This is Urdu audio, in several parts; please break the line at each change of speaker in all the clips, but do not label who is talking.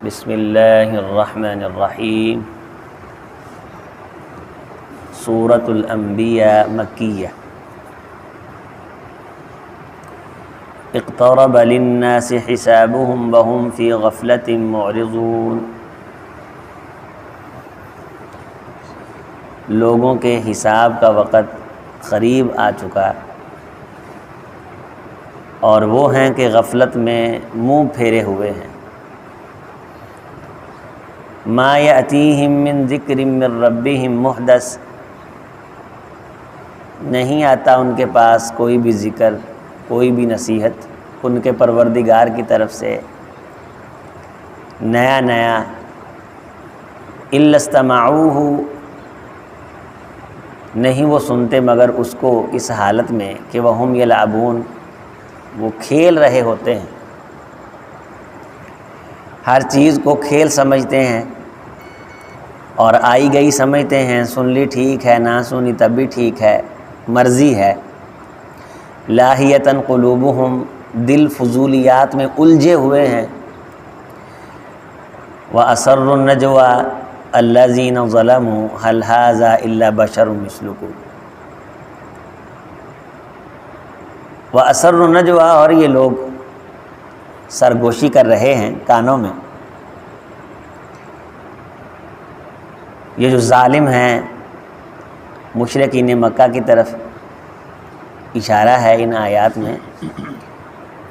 بسم اللہ الرحمن الرحیم۔ سورۃ الانبیاء مکیہ۔ اقترب للناس حسابهم وهم فی غفلۃ معرضون۔ لوگوں کے حساب کا وقت قریب آ چکا اور وہ ہیں کہ غفلت میں منہ پھیرے ہوئے ہیں۔ ما یأتیہم من ذکر من ربہم محدث، نہیں آتا ان کے پاس کوئی بھی ذکر، کوئی بھی نصیحت ان کے پروردگار کی طرف سے نیا الا استمعوہ، نہیں وہ سنتے مگر اس کو اس حالت میں کہ وہم یلعبون، وہ کھیل رہے ہوتے ہیں۔ ہر چیز کو کھیل سمجھتے ہیں اور آئی گئی سمجھتے ہیں، سن لی ٹھیک ہے، نہ سنی تب بھی ٹھیک ہے، مرضی ہے۔ لاہیۃً قلوبہم، دل فضولیات میں الجھے ہوئے ہیں۔ وَأَسَرُّوا النَّجْوَىٰ الَّذِينَ ظَلَمُوا هَلْ هَٰذَا إِلَّا بَشَرٌ مِثْلُكُمْ۔ وَأَسَرُّوا النَّجْوَىٰ، اور یہ لوگ سرگوشی کر رہے ہیں کانوں میں۔ یہ جو ظالم ہیں، مشرکین مکہ کی طرف اشارہ ہے ان آیات میں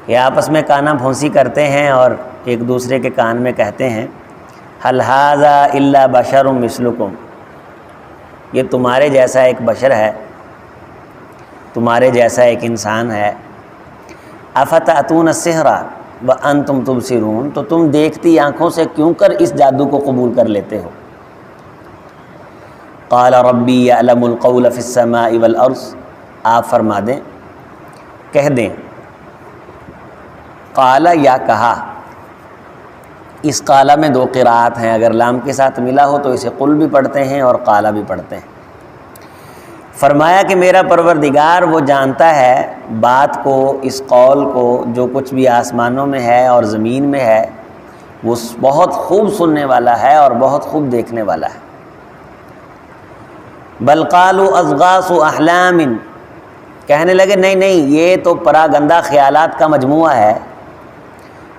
کہ آپس میں کانا بھونسی کرتے ہیں اور ایک دوسرے کے کان میں کہتے ہیں هَلْ هَٰذَا إِلَّا بَشَرٌ مِثْلُكُمْ، یہ تمہارے جیسا ایک بشر ہے، تمہارے جیسا ایک انسان ہے۔ أَفَتَأْتُونَ السِّحْرَ وَأَنْتُمْ تُبْصِرُونَ، تو تم دیکھتی آنکھوں سے کیوں کر اس جادو کو قبول کر لیتے ہو۔ قال ربی یعلم القول فی السماء والارض، آپ فرما دیں، کہہ دیں، قال یا کہا، اس قال میں دو قراءات ہیں، اگر لام کے ساتھ ملا ہو تو اسے قل بھی پڑھتے ہیں اور قال بھی پڑھتے ہیں۔ فرمایا کہ میرا پروردگار وہ جانتا ہے بات کو، اس قول کو، جو کچھ بھی آسمانوں میں ہے اور زمین میں ہے، وہ بہت خوب سننے والا ہے اور بہت خوب دیکھنے والا ہے۔ بل قالوا اضغاث احلام، کہنے لگے نہیں یہ تو پراگندہ خیالات کا مجموعہ ہے۔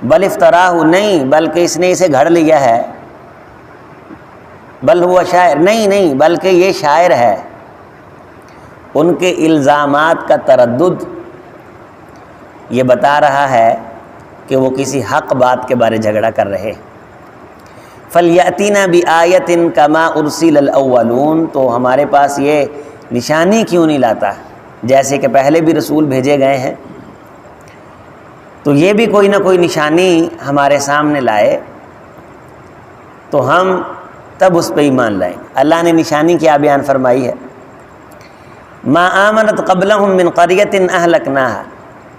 بل افتراہ، نہیں بلکہ اس نے اسے گھڑ لیا ہے۔ بل ہوا شاعر، نہیں بلکہ یہ شاعر ہے۔ ان کے الزامات کا تردد یہ بتا رہا ہے کہ وہ کسی حق بات کے بارے جھگڑا کر رہے۔ فَلْيَأْتِنَا بِآیَةٍ كَمَا أُرْسِلَ الْأَوَّلُونَ، تو ہمارے پاس یہ نشانی کیوں نہیں لاتا جیسے کہ پہلے بھی رسول بھیجے گئے ہیں، تو یہ بھی کوئی نہ کوئی نشانی ہمارے سامنے لائے تو ہم تب اس پہ ایمان لائیں۔ اللہ نے نشانی کیا بیان فرمائی ہے؟ ما آمنت قبلہم من قریۃ اہلکناہا،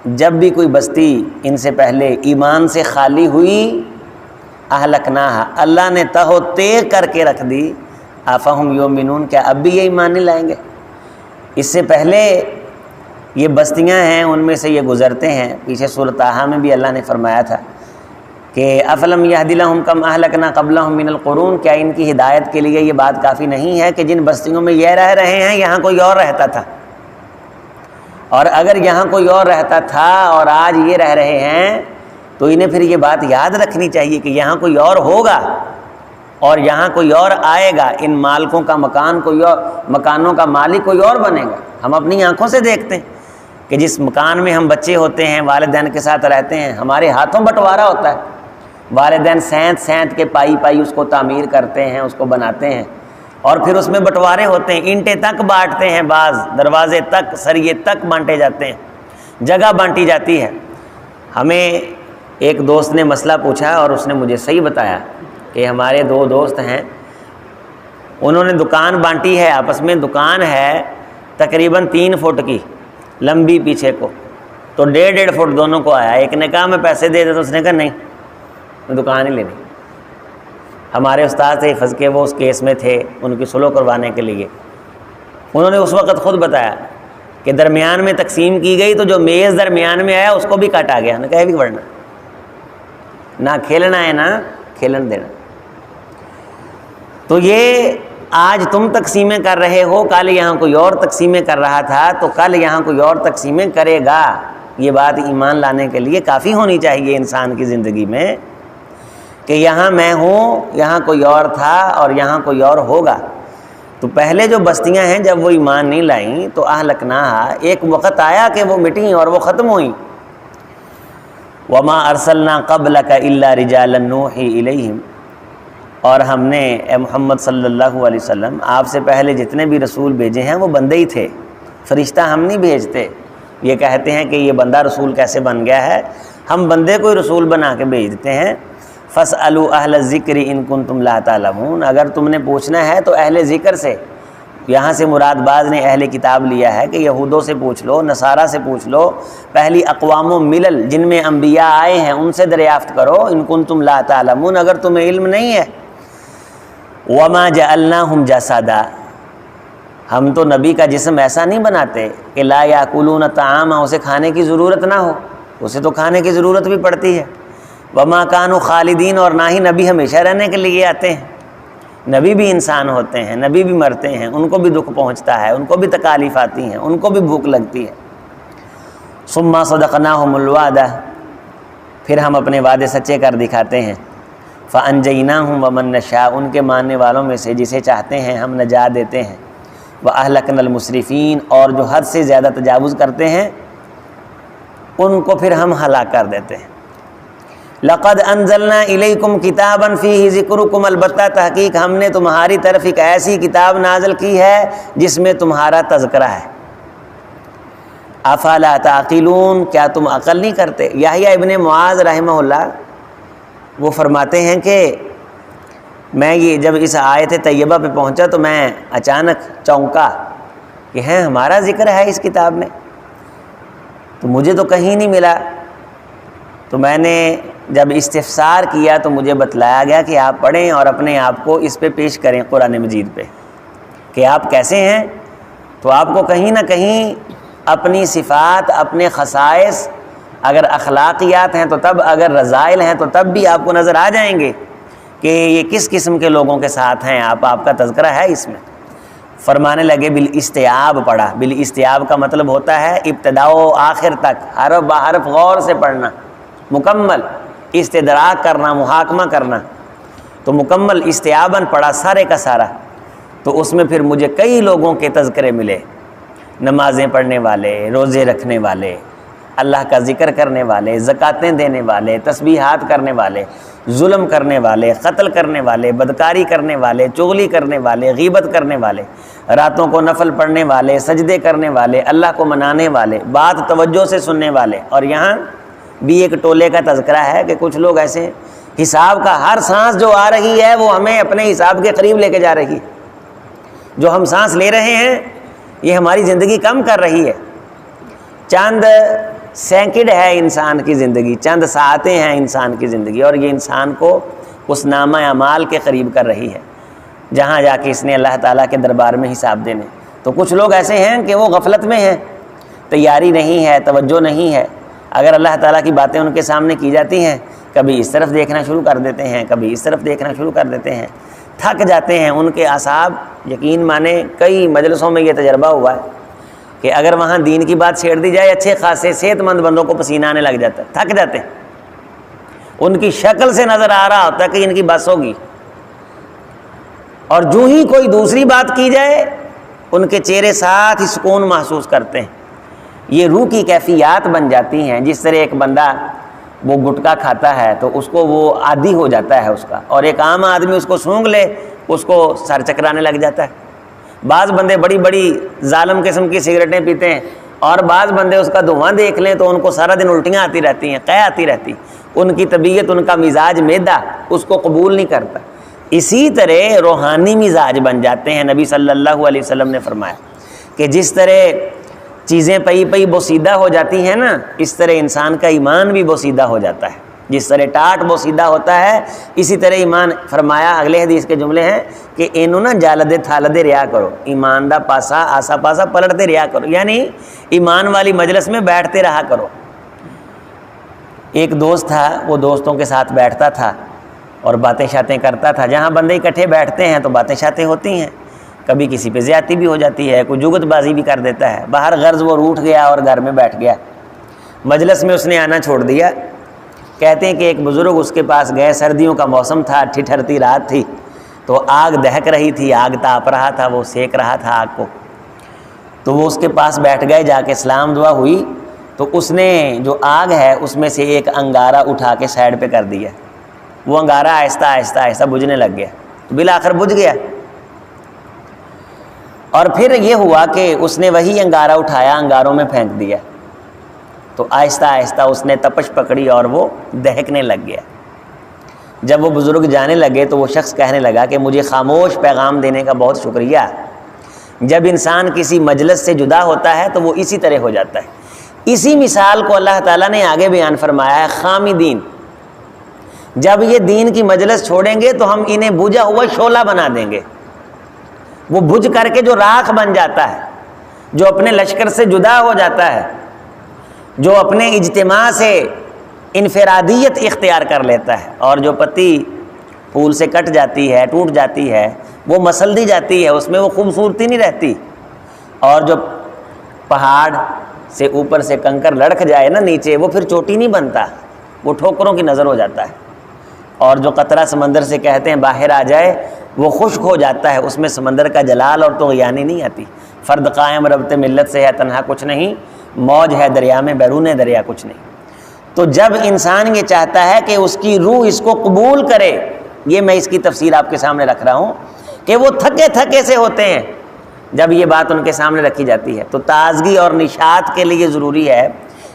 جب بھی کوئی بستی ان سے پہلے ایمان سے خالی ہوئی، اہلکناہا، اللہ نے تہو تیغ کر کے رکھ دی، افہم یؤمنون، کیا اب بھی یہ ایمان نہیں لائیں گے؟ اس سے پہلے یہ بستیاں ہیں، ان میں سے یہ گزرتے ہیں۔ پیچھے سورۃ طٰہٰ میں بھی اللہ نے فرمایا تھا کہ افلم یہد لہم کم اہلکنا قبلہم من القرون، کیا ان کی ہدایت کے لیے یہ بات کافی نہیں ہے کہ جن بستیوں میں یہ رہ رہے ہیں یہاں کوئی اور رہتا تھا، اور اگر یہاں کوئی اور رہتا تھا اور آج یہ رہ رہے ہیں تو انہیں پھر یہ بات یاد رکھنی چاہیے کہ یہاں کوئی اور ہوگا اور یہاں کوئی اور آئے گا، ان مالکوں کا مکان کوئی اور، مکانوں کا مالک کوئی اور بنے گا۔ ہم اپنی آنکھوں سے دیکھتے ہیں کہ جس مکان میں ہم بچے ہوتے ہیں، والدین کے ساتھ رہتے ہیں، ہمارے ہاتھوں بٹوارا ہوتا ہے، والدین سینت کے پائی اس کو تعمیر کرتے ہیں، اس کو بناتے ہیں، اور پھر اس میں بٹوارے ہوتے ہیں، اینٹیں تک بانٹتے ہیں، بعض دروازے تک، سریے تک بانٹے جاتے ہیں، جگہ بانٹی جاتی ہے۔ ہمیں ایک دوست نے مسئلہ پوچھا اور اس نے مجھے صحیح بتایا کہ ہمارے دو دوست ہیں، انہوں نے دکان بانٹی ہے آپس میں، دکان ہے تقریباً 3 فٹ کی لمبی پیچھے کو، تو 1.5 فٹ دونوں کو آیا۔ ایک نے کہا میں پیسے دے دیتا، اس نے کہا نہیں میں دکان ہی لینی۔ ہمارے استاد تھے حفظ کے، وہ اس کیس میں تھے، ان کی صلح کروانے کے لیے، انہوں نے اس وقت خود بتایا کہ درمیان میں تقسیم کی گئی تو جو میز درمیان میں آیا اس کو بھی کاٹا گیا، نے کہا بھی ورنہ نہ کھیلنا ہے نہ کھیلن دینا۔ تو یہ آج تم تقسیمیں کر رہے ہو، کل یہاں کوئی اور تقسیمیں کر رہا تھا، تو کل یہاں کوئی اور تقسیمیں کرے گا۔ یہ بات ایمان لانے کے لیے کافی ہونی چاہیے انسان کی زندگی میں کہ یہاں میں ہوں، یہاں کوئی اور تھا اور یہاں کوئی اور ہوگا۔ تو پہلے جو بستیاں ہیں جب وہ ایمان نہیں لائیں تو اہلکناہا، ایک وقت آیا کہ وہ مٹیں اور وہ ختم ہوئیں۔ وما ارسلنا قبلک الا رجالا نوحی الیہم، اور ہم نے اے محمد صلی اللہ علیہ وسلم آپ سے پہلے جتنے بھی رسول بھیجے ہیں وہ بندے ہی تھے، فرشتہ ہم نہیں بھیجتے۔ یہ کہتے ہیں کہ یہ بندہ رسول کیسے بن گیا ہے، ہم بندے کو رسول بنا کے بھیج دیتے ہیں۔ فاسألوا اہل الذکر ان کنتم لا تعلمون، اگر تم نے پوچھنا ہے تو اہل ذکر سے، یہاں سے مراد بعض نے اہل کتاب لیا ہے کہ یہودوں سے پوچھ لو، نصارہ سے پوچھ لو، پہلی اقوام و ملل جن میں انبیاء آئے ہیں ان سے دریافت کرو، ان کنتم لا تعلمون، اگر تمہیں علم نہیں ہے۔ وما جعلناہم جسدا، ہم تو نبی کا جسم ایسا نہیں بناتے کہ لا یاکلون طعاما، اسے کھانے کی ضرورت نہ ہو، اسے تو کھانے کی ضرورت بھی پڑتی ہے۔ وما کانوا خالدین، اور نہ ہی نبی ہمیشہ رہنے کے لیے آتے ہیں، نبی بھی انسان ہوتے ہیں، نبی بھی مرتے ہیں، ان کو بھی دکھ پہنچتا ہے، ان کو بھی تکالیف آتی ہیں، ان کو بھی بھوک لگتی ہے۔ ثم صدقناہم الوعدہ، پھر ہم اپنے وعدے سچے کر دکھاتے ہیں۔ فانجیناہم ومن نشاء، ان کے ماننے والوں میں سے جسے چاہتے ہیں ہم نجات دیتے ہیں۔ واہلکنا المسرفین، اور جو حد سے زیادہ تجاوز کرتے ہیں ان کو پھر ہم ہلاک کر دیتے ہیں۔ لقد انزلنا الیکم کتابا فیہ ذکرکم، البتہ تحقیق ہم نے تمہاری طرف ایک ایسی کتاب نازل کی ہے جس میں تمہارا تذکرہ ہے۔ افلا تعقلون، کیا تم عقل نہیں کرتے؟ یحییٰ ابن معاذ رحمہ اللہ وہ فرماتے ہیں کہ میں یہ جب اس آیت طیبہ پہ پہنچا تو میں اچانک چونکا کہ ہیں ہمارا ذکر ہے اس کتاب میں، تو مجھے تو کہیں نہیں ملا۔ تو میں نے جب استفسار کیا تو مجھے بتلایا گیا کہ آپ پڑھیں اور اپنے آپ کو اس پہ پیش کریں قرآن مجید پہ کہ آپ کیسے ہیں، تو آپ کو کہیں نہ کہیں اپنی صفات، اپنے خصائص، اگر اخلاقیات ہیں تو تب، اگر رذائل ہیں تو تب بھی آپ کو نظر آ جائیں گے کہ یہ کس قسم کے لوگوں کے ساتھ ہیں آپ کا تذکرہ ہے اس میں۔ فرمانے لگے بالاستیعاب پڑھا۔ بالاستیعاب کا مطلب ہوتا ہے ابتدا و آخر تک حرف بہ حرف غور سے پڑھنا، مکمل استدراک کرنا، محاکمہ کرنا۔ تو مکمل استیعاباً پڑھا سارے کا سارا، تو اس میں پھر مجھے کئی لوگوں کے تذکرے ملے، نمازیں پڑھنے والے، روزے رکھنے والے، اللہ کا ذکر کرنے والے، زکاتیں دینے والے، تسبیحات کرنے والے، ظلم کرنے والے، قتل کرنے والے، بدکاری کرنے والے، چغلی کرنے والے، غیبت کرنے والے، راتوں کو نفل پڑھنے والے، سجدے کرنے والے، اللہ کو منانے والے، بات توجہ سے سننے والے۔ اور یہاں بھی ایک ٹولے کا تذکرہ ہے کہ کچھ لوگ ایسے ہیں حساب کا، ہر سانس جو آ رہی ہے وہ ہمیں اپنے حساب کے قریب لے کے جا رہی ہے۔ جو ہم سانس لے رہے ہیں یہ ہماری زندگی کم کر رہی ہے۔ چند سیکنڈ ہے انسان کی زندگی، چند ساعتیں ہیں انسان کی زندگی، اور یہ انسان کو اس نامہ اعمال کے قریب کر رہی ہے جہاں جا کے اس نے اللہ تعالیٰ کے دربار میں حساب دینے۔ تو کچھ لوگ ایسے ہیں کہ وہ غفلت میں ہیں، تیاری نہیں ہے، توجہ نہیں ہے۔ اگر اللہ تعالیٰ کی باتیں ان کے سامنے کی جاتی ہیں، کبھی اس طرف دیکھنا شروع کر دیتے ہیں، کبھی اس طرف دیکھنا شروع کر دیتے ہیں، تھک جاتے ہیں ان کے اعصاب۔ یقین مانے کئی مجلسوں میں یہ تجربہ ہوا ہے کہ اگر وہاں دین کی بات چھیڑ دی جائے، اچھے خاصے صحت مند بندوں کو پسینہ آنے لگ جاتا ہے، تھک جاتے ہیں، ان کی شکل سے نظر آ رہا ہوتا ہے کہ ان کی بس ہوگی، اور جو ہی کوئی دوسری بات کی جائے ان کے چہرے ساتھ ہی سکون محسوس کرتے ہیں۔ یہ روح کی کیفیات بن جاتی ہیں۔ جس طرح ایک بندہ وہ گٹکا کھاتا ہے تو اس کو وہ عادی ہو جاتا ہے اس کا، اور ایک عام آدمی اس کو سونگھ لے اس کو سر چکرانے لگ جاتا ہے۔ بعض بندے بڑی بڑی ظالم قسم کی سگریٹیں پیتے ہیں، اور بعض بندے اس کا دھواں دیکھ لیں تو ان کو سارا دن الٹیاں آتی رہتی ہیں، قے آتی رہتی، ان کی طبیعت، ان کا مزاج معدہ اس کو قبول نہیں کرتا۔ اسی طرح روحانی مزاج بن جاتے ہیں۔ نبی صلی اللہ علیہ وسلم نے فرمایا کہ جس طرح چیزیں پئی پئی بوسیدہ ہو جاتی ہیں نا، اس طرح انسان کا ایمان بھی بوسیدہ ہو جاتا ہے۔ جس طرح ٹاٹ بوسیدہ ہوتا ہے اسی طرح ایمان۔ فرمایا اگلے حدیث کے جملے ہیں کہ اینو نہ جالدے تھالدے ریا کرو، ایمان دا پاسا آسا پاسا پلٹتے ریا کرو، یعنی ایمان والی مجلس میں بیٹھتے رہا کرو۔ ایک دوست تھا، وہ دوستوں کے ساتھ بیٹھتا تھا اور باتیں شاتیں کرتا تھا. جہاں بندے اکٹھے بیٹھتے ہیں تو باتیں شاتیں ہوتی ہیں, کبھی کسی پہ زیادتی بھی ہو جاتی ہے, کوئی جگت بازی بھی کر دیتا ہے. باہر غرض وہ روٹھ گیا اور گھر میں بیٹھ گیا, مجلس میں اس نے آنا چھوڑ دیا. کہتے ہیں کہ ایک بزرگ اس کے پاس گئے, سردیوں کا موسم تھا, ٹھٹھرتی رات تھی, تو آگ دہک رہی تھی, آگ تاپ رہا تھا, وہ سیک رہا تھا آگ کو. تو وہ اس کے پاس بیٹھ گئے, جا کے سلام دعا ہوئی تو اس نے جو آگ ہے اس میں سے ایک انگارہ اٹھا کے سائڈ پہ کر دیا. وہ انگارہ آہستہ آہستہ آہستہ بجھنے لگ گیا, بالآخر بجھ گیا. اور پھر یہ ہوا کہ اس نے وہی انگارہ اٹھایا, انگاروں میں پھینک دیا, تو آہستہ آہستہ اس نے تپش پکڑی اور وہ دہکنے لگ گیا. جب وہ بزرگ جانے لگے تو وہ شخص کہنے لگا کہ مجھے خاموش پیغام دینے کا بہت شکریہ. جب انسان کسی مجلس سے جدا ہوتا ہے تو وہ اسی طرح ہو جاتا ہے. اسی مثال کو اللہ تعالیٰ نے آگے بیان فرمایا ہے, خامدین. جب یہ دین کی مجلس چھوڑیں گے تو ہم انہیں بجھا ہوا شعلہ بنا دیں گے. وہ بجھ کر کے جو راکھ بن جاتا ہے, جو اپنے لشکر سے جدا ہو جاتا ہے, جو اپنے اجتماع سے انفرادیت اختیار کر لیتا ہے, اور جو پتی پھول سے کٹ جاتی ہے, ٹوٹ جاتی ہے, وہ مسل دی جاتی ہے, اس میں وہ خوبصورتی نہیں رہتی. اور جو پہاڑ سے اوپر سے کنکر لڑکھ جائے نا نیچے, وہ پھر چوٹی نہیں بنتا, وہ ٹھوکروں کی نظر ہو جاتا ہے. اور جو قطرہ سمندر سے کہتے ہیں باہر آ جائے, وہ خشک ہو جاتا ہے, اس میں سمندر کا جلال اور طغیانی نہیں آتی. فرد قائم ربط ملت سے ہے تنہا کچھ نہیں, موج ہے دریا میں بیرون دریا کچھ نہیں. تو جب انسان یہ چاہتا ہے کہ اس کی روح اس کو قبول کرے, یہ میں اس کی تفسیر آپ کے سامنے رکھ رہا ہوں کہ وہ تھکے تھکے سے ہوتے ہیں. جب یہ بات ان کے سامنے رکھی جاتی ہے تو تازگی اور نشاط کے لیے ضروری ہے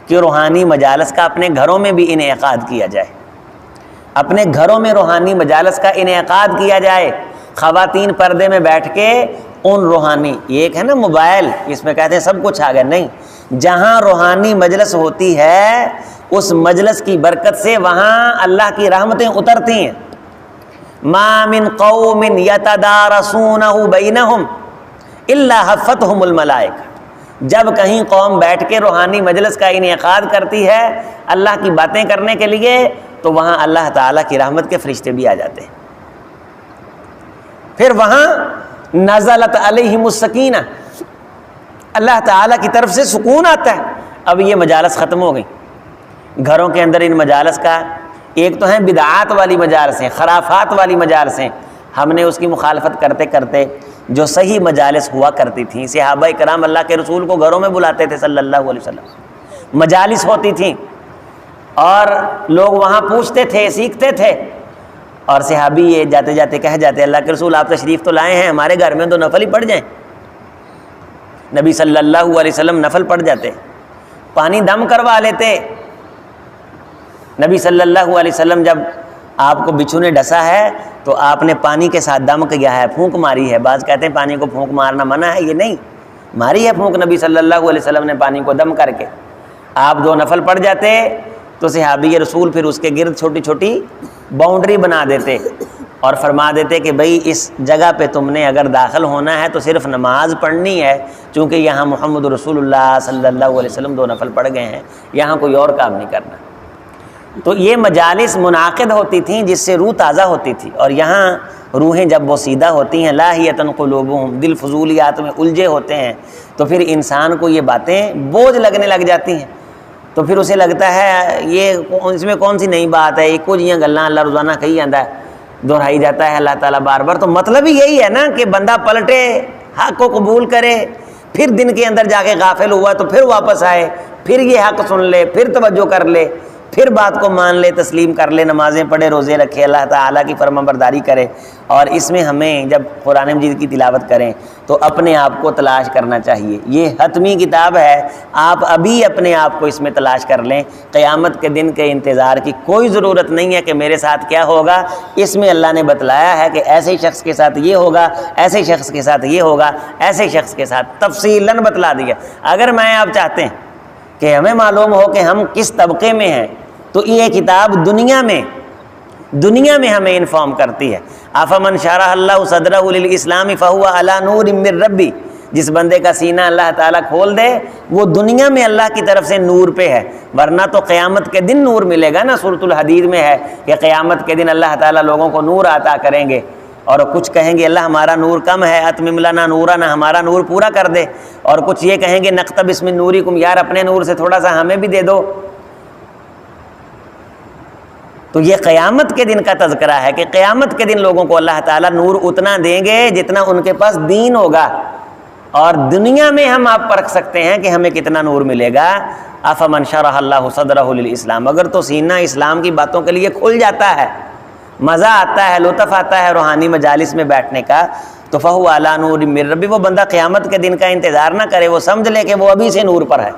کہ روحانی مجالس کا اپنے گھروں میں بھی انعقاد کیا جائے. اپنے گھروں میں روحانی مجالس کا انعقاد کیا جائے. خواتین پردے میں بیٹھ کے ان روحانی, یہ ایک ہے نا موبائل, اس میں کہتے ہیں سب کچھ آ گیا, نہیں. جہاں روحانی مجلس ہوتی ہے اس مجلس کی برکت سے وہاں اللہ کی رحمتیں اترتی ہیں. ما من قوم یتدارسونہ بینہم الا حفتہم الملائکہ. جب کہیں قوم بیٹھ کے روحانی مجلس کا انعقاد کرتی ہے اللہ کی باتیں کرنے کے لیے, تو وہاں اللہ تعالیٰ کی رحمت کے فرشتے بھی آ جاتے ہیں. پھر وہاں نزلت علیہم السکینہ, اللہ تعالیٰ کی طرف سے سکون آتا ہے. اب یہ مجالس ختم ہو گئی گھروں کے اندر. ان مجالس کا ایک تو ہیں بدعات والی مجالسیں, خرافات والی مجالسیں. ہم نے اس کی مخالفت کرتے کرتے جو صحیح مجالس ہوا کرتی تھیں, صحابہ کرام اللہ کے رسول کو گھروں میں بلاتے تھے صلی اللہ علیہ وسلم, مجالس ہوتی تھیں اور لوگ وہاں پوچھتے تھے, سیکھتے تھے. اور صحابی یہ جاتے جاتے کہہ جاتے, اللہ کے رسول آپ تشریف تو لائے ہیں, ہمارے گھر میں تو نفل ہی پڑ جائیں. نبی صلی اللہ علیہ وسلم نفل پڑ جاتے, پانی دم کروا لیتے. نبی صلی اللہ علیہ وسلم جب آپ کو بچھو نے ڈسا ہے تو آپ نے پانی کے ساتھ دم کیا ہے, پھونک ماری ہے. بعض کہتے ہیں پانی کو پھونک مارنا منع ہے, یہ نہیں, ماری ہے پھونک نبی صلی اللہ علیہ وسلم نے پانی کو دم کر کے. آپ دو نفل پڑ جاتے تو صحابی رسول پھر اس کے گرد چھوٹی چھوٹی باؤنڈری بنا دیتے اور فرما دیتے کہ بھئی اس جگہ پہ تم نے اگر داخل ہونا ہے تو صرف نماز پڑھنی ہے, چونکہ یہاں محمد رسول اللہ صلی اللہ علیہ وسلم دو نفل پڑھ گئے ہیں, یہاں کوئی اور کام نہیں کرنا. تو یہ مجالس منعقد ہوتی تھیں جس سے روح تازہ ہوتی تھی. اور یہاں روحیں جب وہ سیدھا ہوتی ہیں, لاہیتن قلوبہم, دل فضولیات میں الجھے ہوتے ہیں, تو پھر انسان کو یہ باتیں بوجھ لگنے لگ جاتی ہیں. تو پھر اسے لگتا ہے یہ اس میں کون سی نئی بات ہے, ایک جیاں گلاں اللہ روزانہ کہی جاتا ہے, دہرائی جاتا ہے اللہ تعالیٰ بار بار. تو مطلب ہی یہی ہے نا کہ بندہ پلٹے, حق کو قبول کرے, پھر دن کے اندر جا کے غافل ہوا تو پھر واپس آئے, پھر یہ حق سن لے, پھر توجہ کر لے, پھر بات کو مان لے, تسلیم کر لے, نمازیں پڑھے, روزے رکھے, اللہ تعالیٰ کی فرما برداری کرے. اور اس میں ہمیں جب قرآن مجید کی تلاوت کریں تو اپنے آپ کو تلاش کرنا چاہیے. یہ حتمی کتاب ہے, آپ ابھی اپنے آپ کو اس میں تلاش کر لیں. قیامت کے دن کے انتظار کی کوئی ضرورت نہیں ہے کہ میرے ساتھ کیا ہوگا. اس میں اللہ نے بتلایا ہے کہ ایسے شخص کے ساتھ یہ ہوگا, ایسے شخص کے ساتھ یہ ہوگا, ایسے شخص کے ساتھ تفصیلاً بتلا دیا. اگر آپ چاہتے ہیں کہ ہمیں معلوم ہو کہ ہم کس طبقے میں ہیں, تو یہ کتاب دنیا میں ہمیں انفارم کرتی ہے. افمن شرح اللہ صدرہ للاسلام فہو علی نور من ربی, جس بندے کا سینہ اللہ تعالیٰ کھول دے وہ دنیا میں اللہ کی طرف سے نور پہ ہے، ورنہ تو قیامت کے دن نور ملے گا نا۔ سورۃ الحدید میں ہے کہ قیامت کے دن اللہ تعالیٰ لوگوں کو نور عطا کریں گے، اور کچھ کہیں گے اللہ ہمارا نور کم ہے، اتمم لنا نورنا، ہمارا نور پورا کر دے، اور کچھ یہ کہیں گے نقتبس من نورکم، یار اپنے نور سے تھوڑا سا ہمیں بھی دے دو۔ تو یہ قیامت کے دن کا تذکرہ ہے کہ قیامت کے دن لوگوں کو اللہ تعالیٰ نور اتنا دیں گے جتنا ان کے پاس دین ہوگا، اور دنیا میں ہم آپ پرکھ سکتے ہیں کہ ہمیں کتنا نور ملے گا۔ افمن شرح اللہ صدرہ للاسلام، اگر تو سینہ اسلام کی باتوں کے لیے کھل جاتا ہے، مزہ آتا ہے، لطف آتا ہے روحانی مجالس میں بیٹھنے کا، تو فہو علی نور من ربی، وہ بندہ قیامت کے دن کا انتظار نہ کرے، وہ سمجھ لے کہ وہ ابھی سے نور پر ہے۔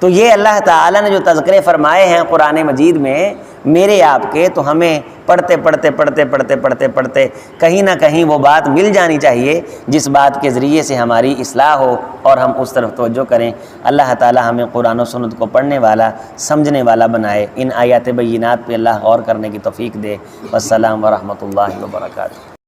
تو یہ اللہ تعالیٰ نے جو تذکرے فرمائے ہیں قرآن مجید میں میرے آپ کے، تو ہمیں پڑھتے پڑھتے کہیں نہ کہیں وہ بات مل جانی چاہیے جس بات کے ذریعے سے ہماری اصلاح ہو اور ہم اس طرف توجہ کریں۔ اللہ تعالیٰ ہمیں قرآن و سنت کو پڑھنے والا، سمجھنے والا بنائے، ان آیات بینات پہ اللہ غور کرنے کی توفیق دے۔ والسلام ورحمۃ اللہ وبرکاتہ۔